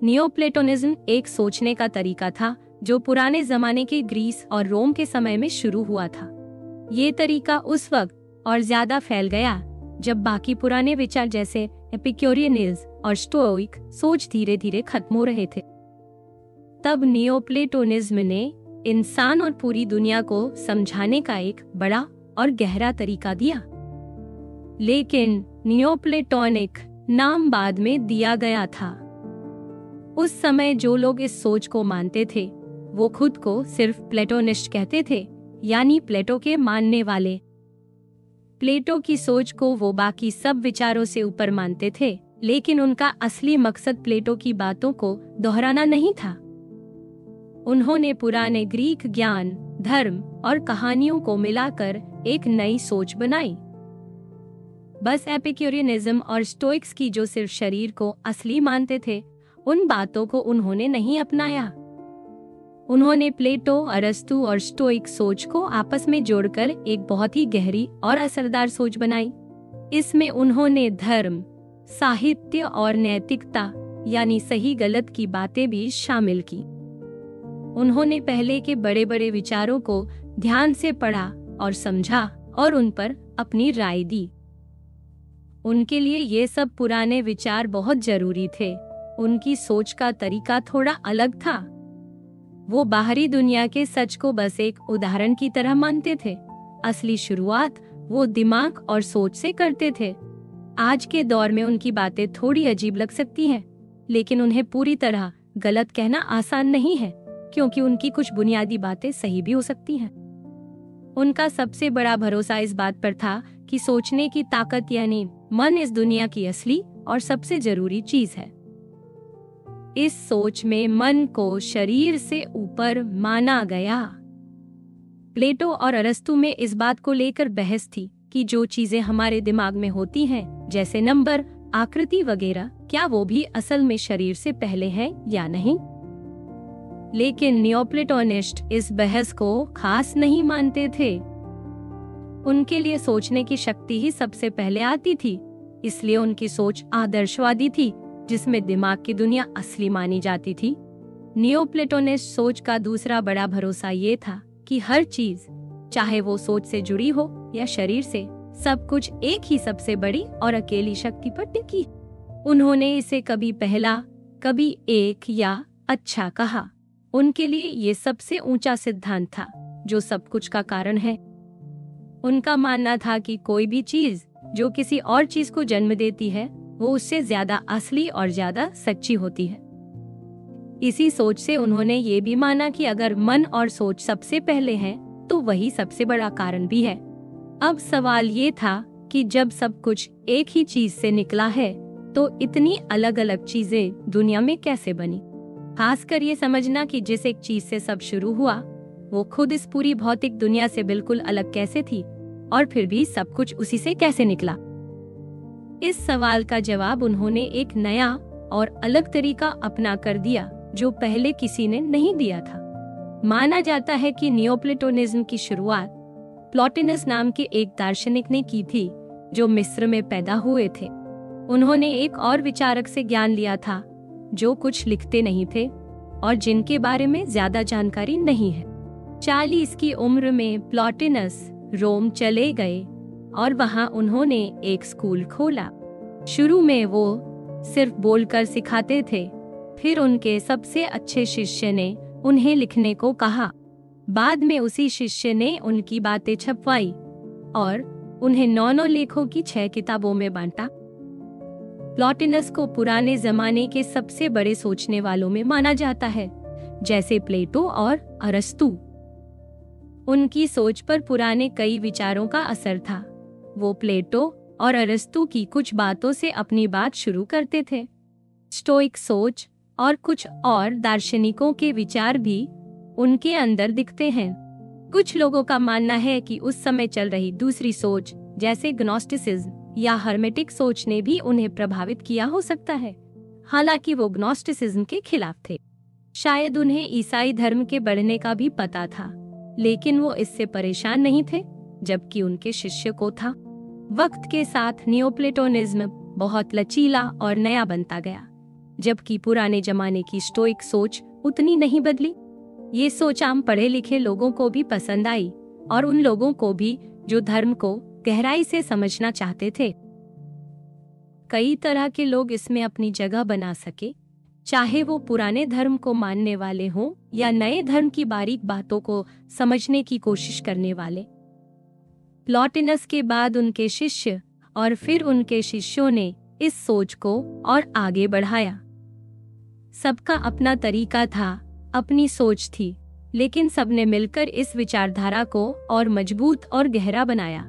नियोप्लेटोनिज्म एक सोचने का तरीका था जो पुराने जमाने के ग्रीस और रोम के समय में शुरू हुआ था। ये तरीका उस वक्त और ज्यादा फैल गया जब बाकी पुराने विचार जैसे एपिक्यूरियनिज्म और स्टोइक सोच धीरे धीरे खत्म हो रहे थे। तब नियोप्लेटोनिज्म ने इंसान और पूरी दुनिया को समझाने का एक बड़ा और गहरा तरीका दिया। लेकिन नियोप्लेटोनिक नाम बाद में दिया गया था। उस समय जो लोग इस सोच को मानते थे वो खुद को सिर्फ प्लेटोनिस्ट कहते थे, यानी प्लेटो के मानने वाले। प्लेटो की सोच को वो बाकी सब विचारों से ऊपर मानते थे, लेकिन उनका असली मकसद प्लेटो की बातों को दोहराना नहीं था। उन्होंने पुराने ग्रीक ज्ञान, धर्म और कहानियों को मिलाकर एक नई सोच बनाई। बस एपिक्यूरियनिज्म और स्टोइक्स की जो सिर्फ शरीर को असली मानते थे, उन बातों को उन्होंने नहीं अपनाया। उन्होंने प्लेटो, अरस्तु और स्टोइक सोच को आपस में जोड़कर एक बहुत ही गहरी और असरदार सोच बनाई। इसमें उन्होंने धर्म, साहित्य और नैतिकता यानी सही गलत की बातें भी शामिल की। उन्होंने पहले के बड़े बड़े विचारों को ध्यान से पढ़ा और समझा और उन पर अपनी राय दी। उनके लिए ये सब पुराने विचार बहुत जरूरी थे। उनकी सोच का तरीका थोड़ा अलग था। वो बाहरी दुनिया के सच को बस एक उदाहरण की तरह मानते थे। असली शुरुआत वो दिमाग और सोच से करते थे। आज के दौर में उनकी बातें थोड़ी अजीब लग सकती हैं, लेकिन उन्हें पूरी तरह गलत कहना आसान नहीं है, क्योंकि उनकी कुछ बुनियादी बातें सही भी हो सकती हैं। उनका सबसे बड़ा भरोसा इस बात पर था कि सोचने की ताकत यानी मन इस दुनिया की असली और सबसे जरूरी चीज है। इस सोच में मन को शरीर से ऊपर माना गया। प्लेटो और अरस्तु में इस बात को लेकर बहस थी कि जो चीजें हमारे दिमाग में होती हैं, जैसे नंबर, आकृति वगैरह, क्या वो भी असल में शरीर से पहले हैं या नहीं। लेकिन नियोप्लेटोनिस्ट इस बहस को खास नहीं मानते थे। उनके लिए सोचने की शक्ति ही सबसे पहले आती थी, इसलिए उनकी सोच आदर्शवादी थी, जिसमें दिमाग की दुनिया असली मानी जाती थी। नियोप्लेटोनिस्ट सोच का दूसरा बड़ा भरोसा ये था कि हर चीज, चाहे वो सोच से जुड़ी हो या शरीर से, सब कुछ एक ही सबसे बड़ी और अकेली शक्ति पर टिकी। उन्होंने इसे कभी पहला, कभी एक या अच्छा कहा। उनके लिए ये सबसे ऊंचा सिद्धांत था जो सब कुछ का कारण है। उनका मानना था कि कोई भी चीज जो किसी और चीज को जन्म देती है, वो उससे ज्यादा असली और ज्यादा सच्ची होती है। इसी सोच से उन्होंने ये भी माना कि अगर मन और सोच सबसे पहले हैं, तो वही सबसे बड़ा कारण भी है। अब सवाल ये था कि जब सब कुछ एक ही चीज से निकला है, तो इतनी अलग अलग चीजें दुनिया में कैसे बनी। खासकर ये समझना कि जिस एक चीज से सब शुरू हुआ, वो खुद इस पूरी भौतिक दुनिया से बिल्कुल अलग कैसे थी, और फिर भी सब कुछ उसी से कैसे निकला। इस सवाल का जवाब उन्होंने एक नया और अलग तरीका अपना कर दिया जो पहले किसी ने नहीं दिया था। माना जाता है कि नियोप्लेटोनिज्म की शुरुआत प्लॉटिनस नाम के एक दार्शनिक ने की थी, जो मिस्र में पैदा हुए थे। उन्होंने एक और विचारक से ज्ञान लिया था जो कुछ लिखते नहीं थे और जिनके बारे में ज्यादा जानकारी नहीं है। 40 की उम्र में प्लॉटिनस रोम चले गए और वहां उन्होंने एक स्कूल खोला। शुरू में वो सिर्फ बोलकर सिखाते थे, फिर उनके सबसे अच्छे शिष्य ने उन्हें लिखने को कहा। बाद में उसी शिष्य ने उनकी बातें छपवाई और उन्हें 9 लेखों की 6 किताबों में बांटा। प्लॉटिनस को पुराने जमाने के सबसे बड़े सोचने वालों में माना जाता है, जैसे प्लेटो और अरस्तु। उनकी सोच पर पुराने कई विचारों का असर था। वो प्लेटो और अरस्तु की कुछ बातों से अपनी बात शुरू करते थे। स्टोइक सोच और कुछ और दार्शनिकों के विचार भी उनके अंदर दिखते हैं। कुछ लोगों का मानना है कि उस समय चल रही दूसरी सोच, जैसे ग्नोस्टिसिज्म या हर्मेटिक सोच, ने भी उन्हें प्रभावित किया हो सकता है। हालांकि वो ग्नोस्टिसिज्म के खिलाफ थे। शायद उन्हें ईसाई धर्म के बढ़ने का भी पता था, लेकिन वो इससे परेशान नहीं थे, जबकि उनके शिष्य को था। वक्त के साथ नियोप्लेटोनिज्म बहुत लचीला और नया बनता गया। जबकि पुराने जमाने की स्टोइक सोच उतनी नहीं बदली। ये सोच आम पढ़े लिखे लोगों को भी पसंद आई और उन लोगों को भी जो धर्म को गहराई से समझना चाहते थे। कई तरह के लोग इसमें अपनी जगह बना सके, चाहे वो पुराने धर्म को मानने वाले हों या नए धर्म की बारीक बातों को समझने की कोशिश करने वाले। प्लॉटिनस के बाद उनके शिष्य और फिर उनके शिष्यों ने इस सोच को और आगे बढ़ाया। सबका अपना तरीका था, अपनी सोच थी, लेकिन सबने मिलकर इस विचारधारा को और मजबूत और गहरा बनाया।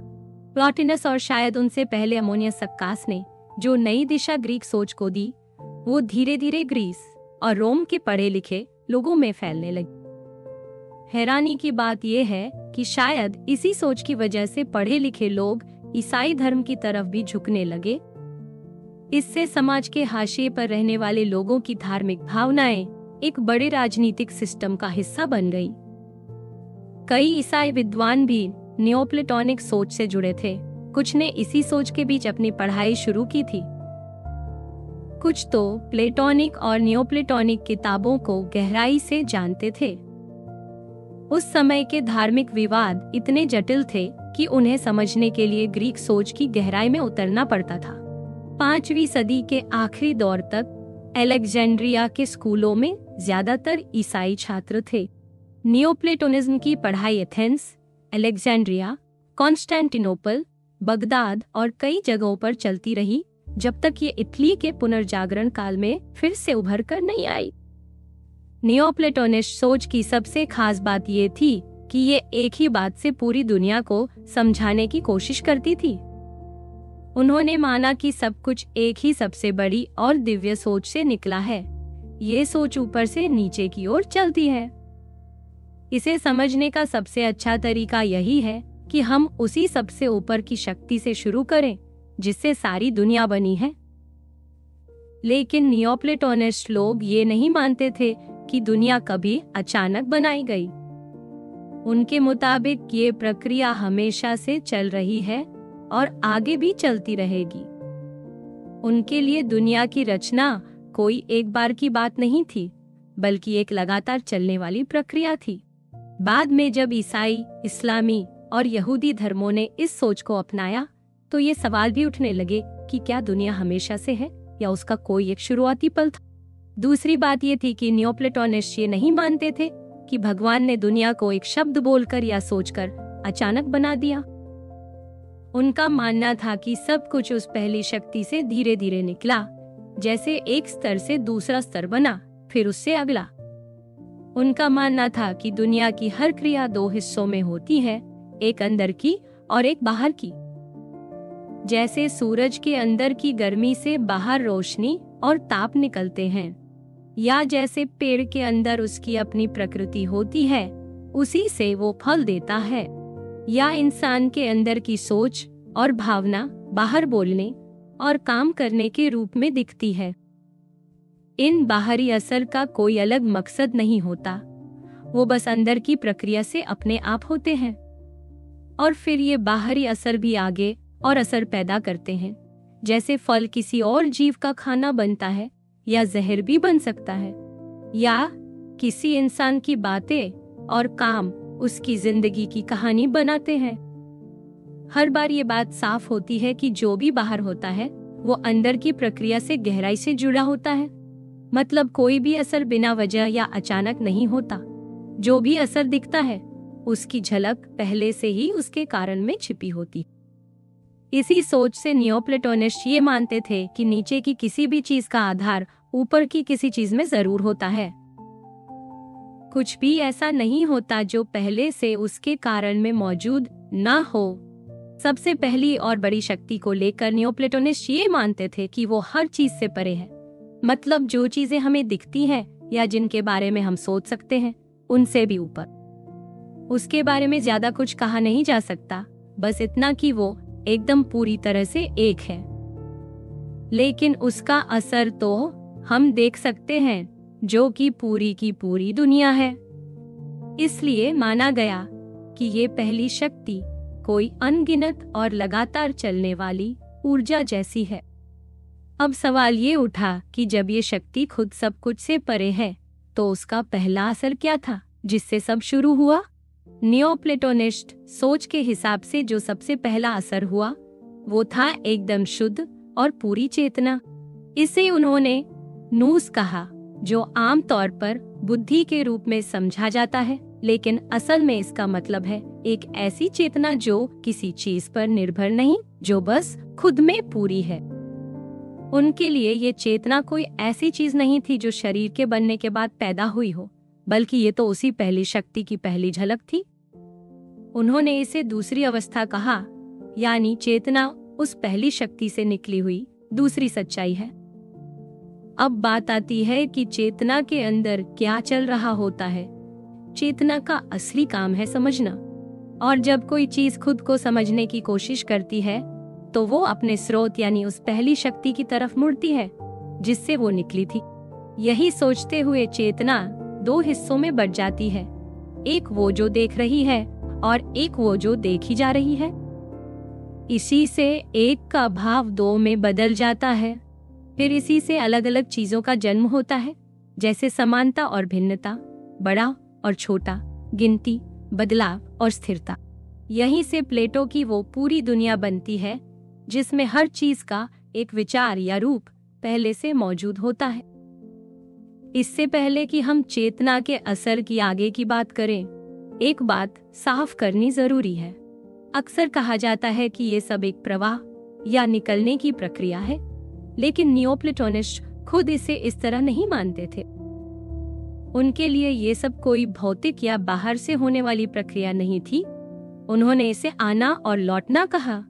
प्लॉटिनस और शायद उनसे पहले अमोनियस सक्कास ने जो नई दिशा ग्रीक सोच को दी, वो धीरे धीरे ग्रीस और रोम के पढ़े लिखे लोगों में फैलने लगी। हैरानी की बात यह है कि शायद इसी सोच की वजह से पढ़े लिखे लोग ईसाई धर्म की तरफ भी झुकने लगे। इससे समाज के हाशिए पर रहने वाले लोगों की धार्मिक भावनाएं एक बड़े राजनीतिक सिस्टम का हिस्सा बन गई। कई ईसाई विद्वान भी नियोप्लेटोनिक सोच से जुड़े थे। कुछ ने इसी सोच के बीच अपनी पढ़ाई शुरू की थी। कुछ तो प्लेटोनिक और नियोप्लेटोनिक किताबों को गहराई से जानते थे। उस समय के धार्मिक विवाद इतने जटिल थे कि उन्हें समझने के लिए ग्रीक सोच की गहराई में उतरना पड़ता था। 5वीं सदी के आखिरी दौर तक अलेक्जेंड्रिया के स्कूलों में ज्यादातर ईसाई छात्र थे। नियोप्लेटोनिज्म की पढ़ाई एथेंस, अलेक्जेंड्रिया, कॉन्स्टेंटिनोपल, बगदाद और कई जगहों पर चलती रही, जब तक ये इटली के पुनर्जागरण काल में फिर से उभर कर नहीं आई। नियोप्लेटोनिस्ट सोच की सबसे खास बात ये थी कि ये एक ही बात से पूरी दुनिया को समझाने की कोशिश करती थी। उन्होंने माना कि सब कुछ एक ही सबसे बड़ी और दिव्य सोच से निकला है। ये सोच ऊपर से नीचे की ओर चलती है। इसे समझने का सबसे अच्छा तरीका यही है कि हम उसी सबसे ऊपर की शक्ति से शुरू करें जिससे सारी दुनिया बनी है। लेकिन नियोप्लेटोनिस्ट लोग ये नहीं मानते थे कि दुनिया कभी अचानक बनाई गई। उनके मुताबिक ये प्रक्रिया हमेशा से चल रही है और आगे भी चलती रहेगी। उनके लिए दुनिया की रचना कोई एक बार की बात नहीं थी, बल्कि एक लगातार चलने वाली प्रक्रिया थी। बाद में जब ईसाई, इस्लामी और यहूदी धर्मों ने इस सोच को अपनाया, तो ये सवाल भी उठने लगे कि क्या दुनिया हमेशा से है या उसका कोई एक शुरुआती पल था। दूसरी बात ये थी कि नियोप्लेटोनिस्ट ये नहीं मानते थे कि भगवान ने दुनिया को एक शब्द बोलकर या सोचकर अचानक बना दिया। उनका मानना था कि सब कुछ उस पहली शक्ति से धीरे धीरे निकला, जैसे एक स्तर से दूसरा स्तर बना, फिर उससे अगला। उनका मानना था कि दुनिया की हर क्रिया 2 हिस्सों में होती है, एक अंदर की और एक बाहर की। जैसे सूरज के अंदर की गर्मी से बाहर रोशनी और ताप निकलते हैं, या जैसे पेड़ के अंदर उसकी अपनी प्रकृति होती है, उसी से वो फल देता है, या इंसान के अंदर की सोच और भावना बाहर बोलने और काम करने के रूप में दिखती है। इन बाहरी असर का कोई अलग मकसद नहीं होता, वो बस अंदर की प्रक्रिया से अपने आप होते हैं। और फिर ये बाहरी असर भी आगे और असर पैदा करते हैं, जैसे फल किसी और जीव का खाना बनता है या जहर भी बन सकता है, या किसी इंसान की बातें और काम उसकी जिंदगी की कहानी बनाते हैं। हर बार ये बात साफ होती है कि जो भी बाहर होता है वो अंदर की प्रक्रिया से गहराई से जुड़ा होता है। मतलब कोई भी असर बिना वजह या अचानक नहीं होता। जो भी असर दिखता है उसकी झलक पहले से ही उसके कारण में छिपी होती। इसी सोच से नियोप्लेटोनिस्ट ये मानते थे कि नीचे की किसी भी चीज का आधार ऊपर की किसी चीज में जरूर होता है। कुछ भी ऐसा नहीं होता जो पहले से उसके कारण में मौजूद ना हो। सबसे पहली और बड़ी शक्ति को लेकर नियोप्लेटोनिस्ट ये मानते थे कि वो हर चीज से परे है। मतलब जो चीजें हमें दिखती हैं या जिनके बारे में हम सोच सकते हैं, उनसे भी ऊपर। उसके बारे में ज्यादा कुछ कहा नहीं जा सकता, बस इतना कि वो एकदम पूरी तरह से एक है। लेकिन उसका असर तो हम देख सकते हैं, जो कि पूरी की पूरी दुनिया है। इसलिए माना गया कि ये पहली शक्ति कोई अनगिनत और लगातार चलने वाली ऊर्जा जैसी है। अब सवाल ये उठा कि जब ये शक्ति खुद सब कुछ से परे है तो उसका पहला असर क्या था जिससे सब शुरू हुआ? नियोप्लेटोनिस्ट सोच के हिसाब से जो सबसे पहला असर हुआ वो था एकदम शुद्ध और पूरी चेतना। इसे उन्होंने नूस कहा, जो आमतौर पर बुद्धि के रूप में समझा जाता है, लेकिन असल में इसका मतलब है एक ऐसी चेतना जो किसी चीज पर निर्भर नहीं, जो बस खुद में पूरी है। उनके लिए ये चेतना कोई ऐसी चीज नहीं थी जो शरीर के बनने के बाद पैदा हुई हो, बल्कि ये तो उसी पहली शक्ति की पहली झलक थी। उन्होंने इसे दूसरी अवस्था कहा, यानी चेतना उस पहली शक्ति से निकली हुई दूसरी सच्चाई है। अब बात आती है कि चेतना के अंदर क्या चल रहा होता है। चेतना का असली काम है समझना, और जब कोई चीज खुद को समझने की कोशिश करती है तो वो अपने स्रोत यानी उस पहली शक्ति की तरफ मुड़ती है जिससे वो निकली थी। यही सोचते हुए चेतना दो हिस्सों में बट जाती है, एक वो जो देख रही है और एक वो जो देखी जा रही है। इसी से एक का भाव दो में बदल जाता है। फिर इसी से अलग अलग चीजों का जन्म होता है, जैसे समानता और भिन्नता, बड़ा और छोटा, गिनती, बदलाव और स्थिरता। यहीं से प्लेटो की वो पूरी दुनिया बनती है जिसमें हर चीज का एक विचार या रूप पहले से मौजूद होता है। इससे पहले कि हम चेतना के असर की आगे की बात करें, एक बात साफ करनी जरूरी है। अक्सर कहा जाता है कि ये सब एक प्रवाह या निकलने की प्रक्रिया है, लेकिन नियोप्लेटोनिस्ट खुद इसे इस तरह नहीं मानते थे। उनके लिए ये सब कोई भौतिक या बाहर से होने वाली प्रक्रिया नहीं थी। उन्होंने इसे आना और लौटना कहा।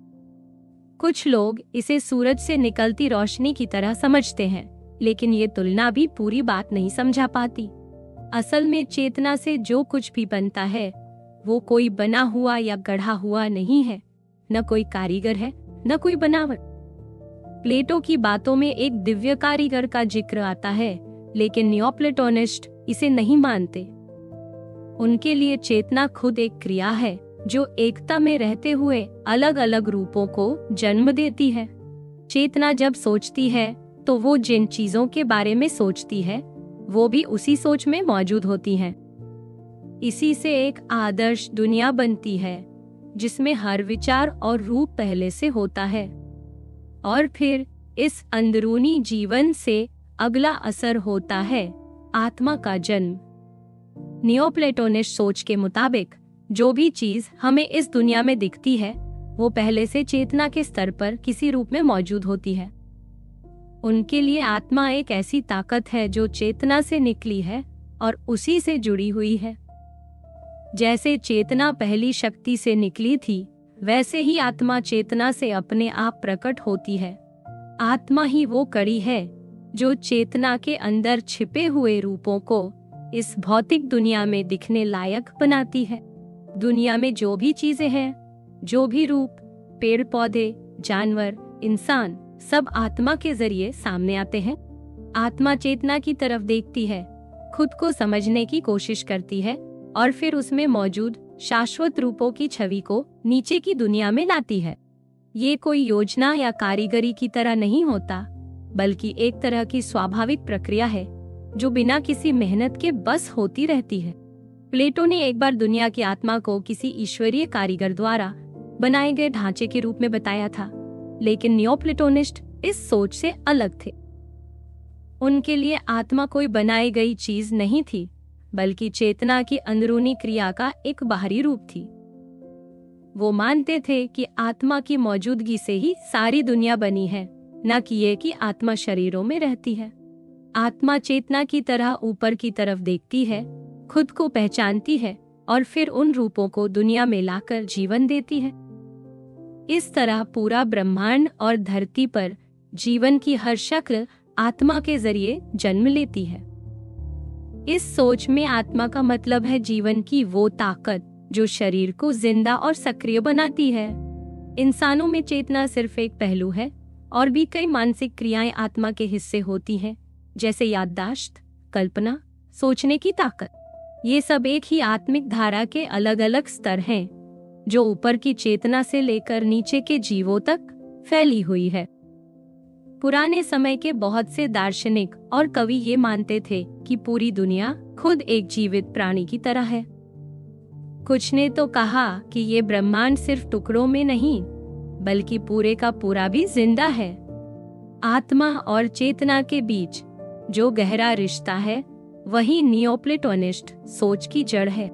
कुछ लोग इसे सूरज से निकलती रोशनी की तरह समझते हैं, लेकिन ये तुलना भी पूरी बात नहीं समझा पाती। असल में चेतना से जो कुछ भी बनता है वो कोई बना हुआ या गढ़ा हुआ नहीं है, न कोई कारीगर है न कोई बनावट। प्लेटो की बातों में एक दिव्य कारीगर का जिक्र आता है, लेकिन नियोप्लेटोनिस्ट इसे नहीं मानते। उनके लिए चेतना खुद एक क्रिया है जो एकता में रहते हुए अलग अलग रूपों को जन्म देती है। चेतना जब सोचती है तो वो जिन चीजों के बारे में सोचती है वो भी उसी सोच में मौजूद होती हैं। इसी से एक आदर्श दुनिया बनती है जिसमें हर विचार और रूप पहले से होता है, और फिर इस अंदरूनी जीवन से अगला असर होता है आत्मा का जन्म। नियोप्लेटोनिस्ट सोच के मुताबिक जो भी चीज हमें इस दुनिया में दिखती है वो पहले से चेतना के स्तर पर किसी रूप में मौजूद होती है। उनके लिए आत्मा एक ऐसी ताकत है जो चेतना से निकली है और उसी से जुड़ी हुई है। जैसे चेतना पहली शक्ति से निकली थी, वैसे ही आत्मा चेतना से अपने आप प्रकट होती है। आत्मा ही वो कड़ी है जो चेतना के अंदर छिपे हुए रूपों को इस भौतिक दुनिया में दिखने लायक बनाती है। दुनिया में जो भी चीजें हैं, जो भी रूप, पेड़ पौधे, जानवर, इंसान, सब आत्मा के जरिए सामने आते हैं। आत्मा चेतना की तरफ देखती है, खुद को समझने की कोशिश करती है और फिर उसमें मौजूद शाश्वत रूपों की छवि को नीचे की दुनिया में लाती है। ये कोई योजना या कारीगरी की तरह नहीं होता, बल्कि एक तरह की स्वाभाविक प्रक्रिया है जो बिना किसी मेहनत के बस होती रहती है। प्लेटो ने एक बार दुनिया की आत्मा को किसी ईश्वरीय कारीगर द्वारा बनाए गए ढांचे के रूप में बताया था, लेकिन नियोप्लेटोनिस्ट इस सोच से अलग थे। उनके लिए आत्मा कोई बनाई गई चीज नहीं थी, बल्कि चेतना की अंदरूनी क्रिया का एक बाहरी रूप थी। वो मानते थे कि आत्मा की मौजूदगी से ही सारी दुनिया बनी है, न कि ये कि आत्मा शरीरों में रहती है। आत्मा चेतना की तरह ऊपर की तरफ देखती है, खुद को पहचानती है और फिर उन रूपों को दुनिया में लाकर जीवन देती है। इस तरह पूरा ब्रह्मांड और धरती पर जीवन की हर शक्ल आत्मा के जरिए जन्म लेती है। इस सोच में आत्मा का मतलब है जीवन की वो ताकत जो शरीर को जिंदा और सक्रिय बनाती है। इंसानों में चेतना सिर्फ एक पहलू है, और भी कई मानसिक क्रियाएं आत्मा के हिस्से होती हैं, जैसे याददाश्त, कल्पना, सोचने की ताकत। ये सब एक ही आत्मिक धारा के अलग अलग स्तर हैं, जो ऊपर की चेतना से लेकर नीचे के जीवों तक फैली हुई है। पुराने समय के बहुत से दार्शनिक और कवि ये मानते थे कि पूरी दुनिया खुद एक जीवित प्राणी की तरह है। कुछ ने तो कहा कि ये ब्रह्मांड सिर्फ टुकड़ों में नहीं बल्कि पूरे का पूरा भी जिंदा है। आत्मा और चेतना के बीच जो गहरा रिश्ता है वही नियोप्लेटोनिस्ट सोच की जड़ है।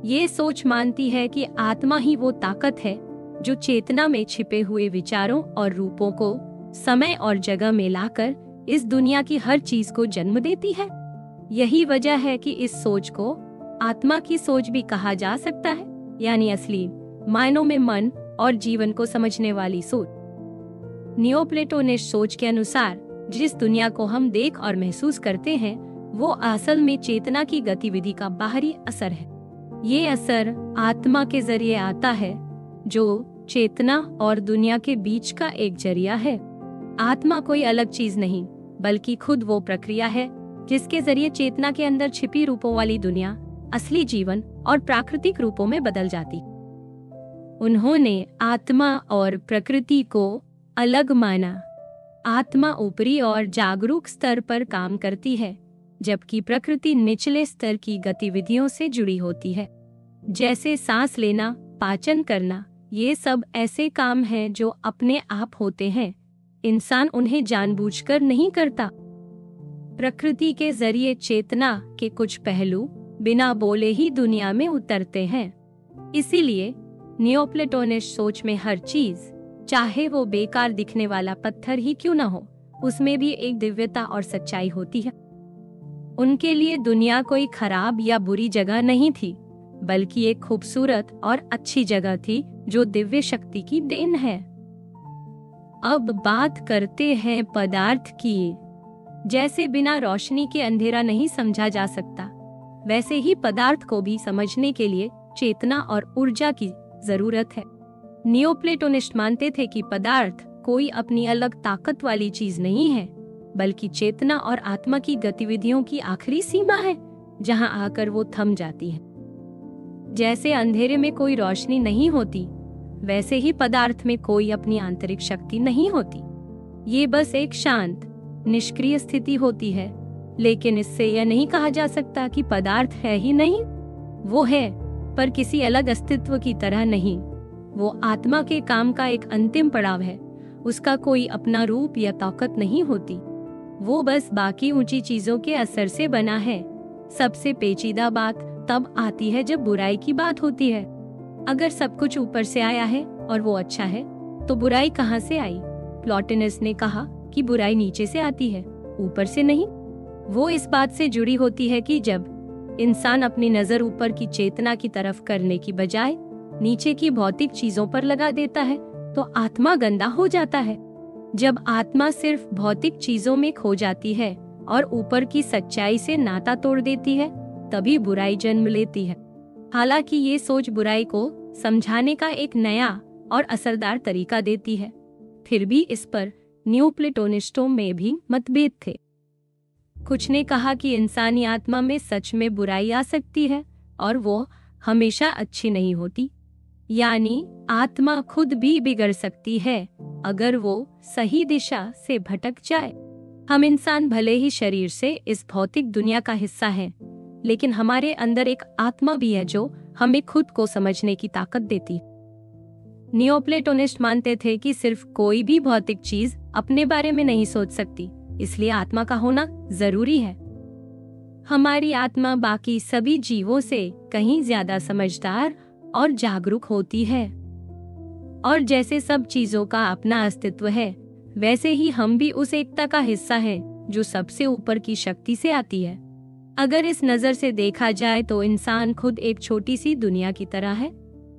ये सोच मानती है कि आत्मा ही वो ताकत है जो चेतना में छिपे हुए विचारों और रूपों को समय और जगह में लाकर इस दुनिया की हर चीज को जन्म देती है। यही वजह है कि इस सोच को आत्मा की सोच भी कहा जा सकता है, यानी असली मायनों में मन और जीवन को समझने वाली सोच। नियोप्लेटोनिस्ट सोच के अनुसार जिस दुनिया को हम देख और महसूस करते हैं वो असल में चेतना की गतिविधि का बाहरी असर है। ये असर आत्मा के जरिए आता है जो चेतना और दुनिया के बीच का एक जरिया है। आत्मा कोई अलग चीज नहीं बल्कि खुद वो प्रक्रिया है जिसके जरिए चेतना के अंदर छिपी रूपों वाली दुनिया असली जीवन और प्राकृतिक रूपों में बदल जाती। उन्होंने आत्मा और प्रकृति को अलग माना। आत्मा ऊपरी और जागरूक स्तर पर काम करती है जबकि प्रकृति निचले स्तर की गतिविधियों से जुड़ी होती है, जैसे सांस लेना, पाचन करना। ये सब ऐसे काम हैं जो अपने आप होते हैं, इंसान उन्हें जानबूझकर नहीं करता। प्रकृति के जरिए चेतना के कुछ पहलू बिना बोले ही दुनिया में उतरते हैं। इसीलिए नियोप्लेटोनिस्ट सोच में हर चीज, चाहे वो बेकार दिखने वाला पत्थर ही क्यों न हो, उसमें भी एक दिव्यता और सच्चाई होती है। उनके लिए दुनिया कोई खराब या बुरी जगह नहीं थी बल्कि एक खूबसूरत और अच्छी जगह थी जो दिव्य शक्ति की देन है। अब बात करते हैं पदार्थ की। जैसे बिना रोशनी के अंधेरा नहीं समझा जा सकता, वैसे ही पदार्थ को भी समझने के लिए चेतना और ऊर्जा की जरूरत है। नियोप्लेटोनिस्ट मानते थे कि पदार्थ कोई अपनी अलग ताकत वाली चीज नहीं है बल्कि चेतना और आत्मा की गतिविधियों की आखिरी सीमा है जहां आकर वो थम जाती है। जैसे अंधेरे में कोई रोशनी नहीं होती, वैसे ही पदार्थ में कोई अपनी आंतरिक शक्ति नहीं होती। ये बस एक शांत, निष्क्रिय स्थिति होती है, लेकिन इससे यह नहीं कहा जा सकता कि पदार्थ है ही नहीं। वो है, पर किसी अलग अस्तित्व की तरह नहीं। वो आत्मा के काम का एक अंतिम पड़ाव है। उसका कोई अपना रूप या ताकत नहीं होती। वो बस बाकी ऊंची चीजों के असर से बना है। सबसे पेचीदा बात तब आती है जब बुराई की बात होती है। अगर सब कुछ ऊपर से आया है और वो अच्छा है, तो बुराई कहाँ से आई? प्लॉटिनस ने कहा कि बुराई नीचे से आती है, ऊपर से नहीं। वो इस बात से जुड़ी होती है कि जब इंसान अपनी नजर ऊपर की चेतना की तरफ करने की बजाय नीचे की भौतिक चीजों पर लगा देता है, तो आत्मा गंदा हो जाता है। जब आत्मा सिर्फ भौतिक चीजों में खो जाती है और ऊपर की सच्चाई से नाता तोड़ देती है, तभी बुराई जन्म लेती है। हालांकि ये सोच बुराई को समझाने का एक नया और असरदार तरीका देती है, फिर भी इस पर नियोप्लेटोनिस्टों में भी मतभेद थे। कुछ ने कहा कि इंसानी आत्मा में सच में बुराई आ सकती है और वो हमेशा अच्छी नहीं होती, यानी आत्मा खुद भी बिगड़ सकती है अगर वो सही दिशा से भटक जाए। हम इंसान भले ही शरीर से इस भौतिक दुनिया का हिस्सा हैं, लेकिन हमारे अंदर एक आत्मा भी है जो हमें खुद को समझने की ताकत देती है। नियोप्लेटोनिस्ट मानते थे कि सिर्फ कोई भी भौतिक चीज अपने बारे में नहीं सोच सकती, इसलिए आत्मा का होना जरूरी है। हमारी आत्मा बाकी सभी जीवों से कहीं ज्यादा समझदार और जागरूक होती है, और जैसे सब चीजों का अपना अस्तित्व है, वैसे ही हम भी उस एकता का हिस्सा हैं जो सबसे ऊपर की शक्ति से आती है। अगर इस नजर से देखा जाए तो इंसान खुद एक छोटी सी दुनिया की तरह है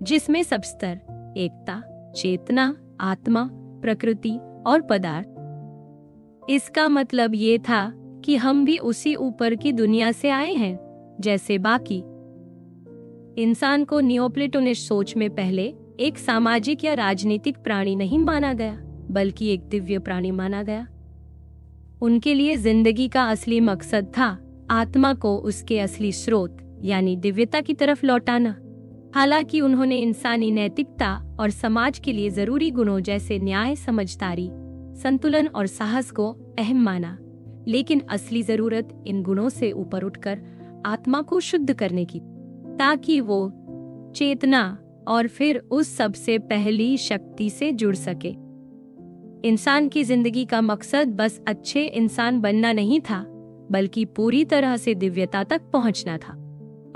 जिसमें सब स्तर, एकता, चेतना, आत्मा, प्रकृति और पदार्थ। इसका मतलब ये था कि हम भी उसी ऊपर की दुनिया से आए हैं जैसे बाकी। इंसान को नियोप्लेटोनिस्ट सोच में पहले एक सामाजिक या राजनीतिक प्राणी नहीं माना गया, बल्कि एक दिव्य प्राणी माना गया। उनके लिए जिंदगी का असली मकसद था आत्मा को उसके असली स्रोत यानी दिव्यता की तरफ लौटाना। हालांकि उन्होंने इंसानी नैतिकता और समाज के लिए जरूरी गुणों जैसे न्याय, समझदारी, संतुलन और साहस को अहम माना, लेकिन असली जरूरत इन गुणों से ऊपर उठकर आत्मा को शुद्ध करने की, ताकि वो चेतना और फिर उस सबसे पहली शक्ति से जुड़ सके। इंसान की जिंदगी का मकसद बस अच्छे इंसान बनना नहीं था, बल्कि पूरी तरह से दिव्यता तक पहुंचना था।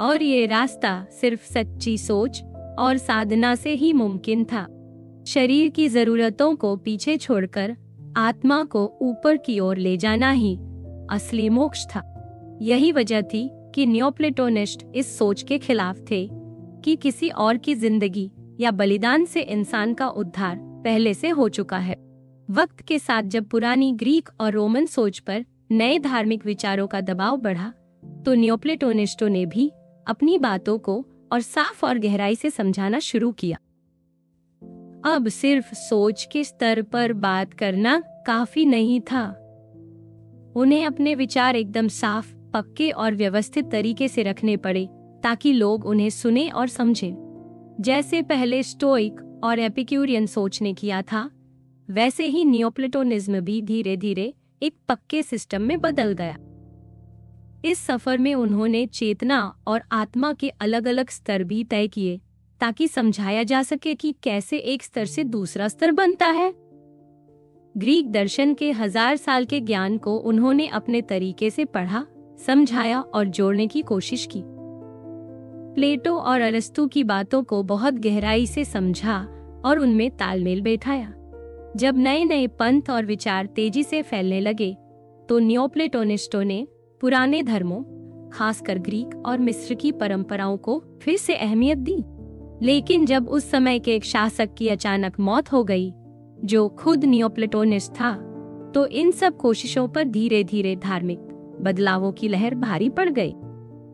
और ये रास्ता सिर्फ सच्ची सोच और साधना से ही मुमकिन था। शरीर की जरूरतों को पीछे छोड़कर आत्मा को ऊपर की ओर ले जाना ही असली मोक्ष था। यही वजह थी कि नियोप्लेटोनिस्ट इस सोच के खिलाफ थे कि किसी और की जिंदगी या बलिदान से इंसान का उद्धार पहले से हो चुका है। वक्त के साथ जब पुरानी ग्रीक और रोमन सोच पर नए धार्मिक विचारों का दबाव बढ़ा, तो नियोप्लेटोनिस्टों ने भी अपनी बातों को और साफ और गहराई से समझाना शुरू किया। अब सिर्फ सोच के स्तर पर बात करना काफी नहीं था। उन्हें अपने विचार एकदम साफ, पक्के और व्यवस्थित तरीके से रखने पड़े, ताकि लोग उन्हें सुने और समझें। जैसे पहले स्टोइक और एपिक्यूरियन सोच ने किया था, वैसे ही नियोप्लेटोनिज्म भी धीरे धीरे एक पक्के सिस्टम में बदल गया। इस सफर में उन्होंने चेतना और आत्मा के अलग अलग स्तर भी तय किए, ताकि समझाया जा सके कि कैसे एक स्तर से दूसरा स्तर बनता है। ग्रीक दर्शन के 1000 साल के ज्ञान को उन्होंने अपने तरीके से पढ़ा, समझाया और जोड़ने की कोशिश की। प्लेटो और अरस्तु की बातों को बहुत गहराई से समझा और उनमें तालमेल बैठाया। जब नए नए पंथ और विचार तेजी से फैलने लगे, तो नियोप्लेटोनिस्टों ने पुराने धर्मों, खासकर ग्रीक और मिस्र की परंपराओं को फिर से अहमियत दी। लेकिन जब उस समय के एक शासक की अचानक मौत हो गई, जो खुद नियोप्लेटोनिस्ट था, तो इन सब कोशिशों पर धीरे धीरे धार्मिक बदलावों की लहर भारी पड़ गई।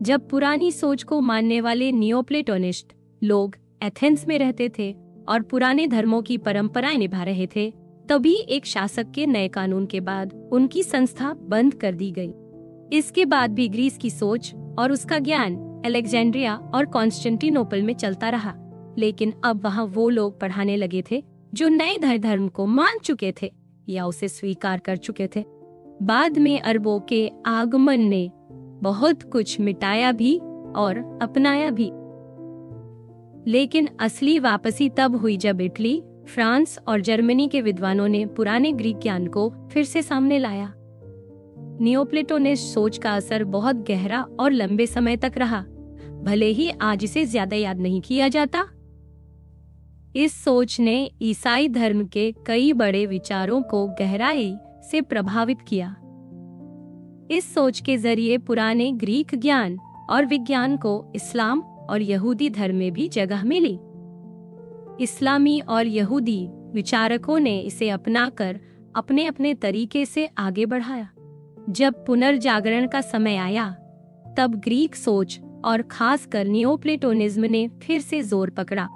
जब पुरानी सोच को मानने वाले नियोप्लेटोनिस्ट लोग एथेंस में रहते थे और पुराने धर्मों की परंपराएं निभा रहे थे, तभी एक शासक के नए कानून के बाद उनकी संस्था बंद कर दी गई। इसके बाद भी ग्रीस की सोच और उसका ज्ञान अलेक्जेंड्रिया और कॉन्स्टेंटिनोपल में चलता रहा, लेकिन अब वहाँ वो लोग पढ़ाने लगे थे जो नए धर्म को मान चुके थे या उसे स्वीकार कर चुके थे। बाद में अरबों के आगमन ने बहुत कुछ मिटाया भी और अपनाया भी, लेकिन असली वापसी तब हुई जब इटली, फ्रांस और जर्मनी के विद्वानों ने पुराने ग्रीक ज्ञान को फिर से सामने लाया। नियोप्लेटोनिस्ट सोच का असर बहुत गहरा और लंबे समय तक रहा, भले ही आज इसे ज्यादा याद नहीं किया जाता। इस सोच ने ईसाई धर्म के कई बड़े विचारों को गहराई से प्रभावित किया। इस सोच के जरिए पुराने ग्रीक ज्ञान और विज्ञान को इस्लाम और यहूदी धर्म में भी जगह मिली। इस्लामी और यहूदी विचारकों ने इसे अपनाकर अपने अपने तरीके से आगे बढ़ाया। जब पुनर्जागरण का समय आया, तब ग्रीक सोच और खासकर नियोप्लेटोनिज्म ने फिर से जोर पकड़ा।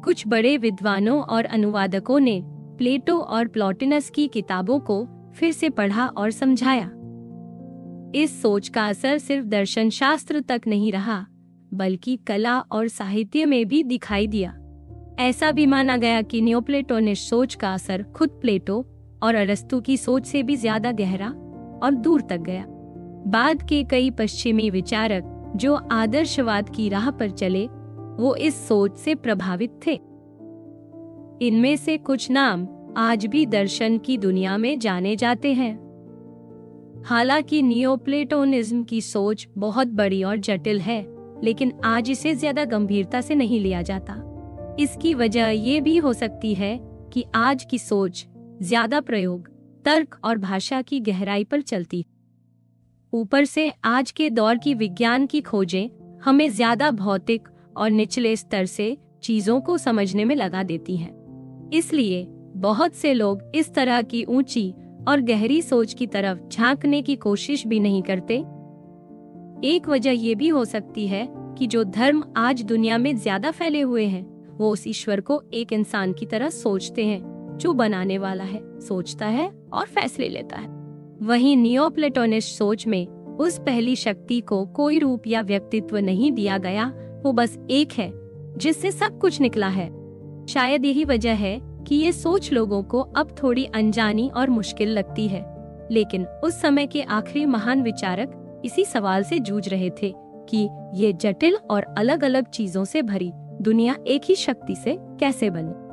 कुछ बड़े विद्वानों और अनुवादकों ने प्लेटो और प्लॉटिनस की किताबों को फिर से पढ़ा और समझाया। इस सोच का असर सिर्फ दर्शन शास्त्र तक नहीं रहा, बल्कि कला और साहित्य में भी दिखाई दिया। ऐसा भी माना गया कि नियोप्लेटोनिस्ट सोच का असर खुद प्लेटो और अरस्तु की सोच से भी ज्यादा गहरा और दूर तक गया। बाद के कई पश्चिमी विचारक जो आदर्शवाद की राह पर चले, वो इस सोच से प्रभावित थे। इनमें से कुछ नाम आज भी दर्शन की दुनिया में जाने जाते हैं। हालांकि नियोप्लेटोनिज्म की सोच बहुत बड़ी और जटिल है, लेकिन आज इसे ज्यादा गंभीरता से नहीं लिया जाता। इसकी वजह ये भी हो सकती है कि आज की सोच ज्यादा प्रयोग, तर्क और भाषा की गहराई पर चलती। ऊपर से आज के दौर की विज्ञान की खोजें हमें ज्यादा भौतिक और निचले स्तर से चीजों को समझने में लगा देती हैं। इसलिए बहुत से लोग इस तरह की ऊंची और गहरी सोच की तरफ झांकने की कोशिश भी नहीं करते। एक वजह ये भी हो सकती है कि जो धर्म आज दुनिया में ज्यादा फैले हुए हैं, वो उस ईश्वर को एक इंसान की तरह सोचते हैं, जो बनाने वाला है, सोचता है और फैसले लेता है। वहीं नियोप्लेटोनिस्ट सोच में उस पहली शक्ति को कोई रूप या व्यक्तित्व नहीं दिया गया, वो बस एक है जिससे सब कुछ निकला है। शायद यही वजह है कि ये सोच लोगों को अब थोड़ी अनजानी और मुश्किल लगती है, लेकिन उस समय के आखिरी महान विचारक इसी सवाल से जूझ रहे थे कि ये जटिल और अलग अलग चीजों से भरी दुनिया एक ही शक्ति से कैसे बनी।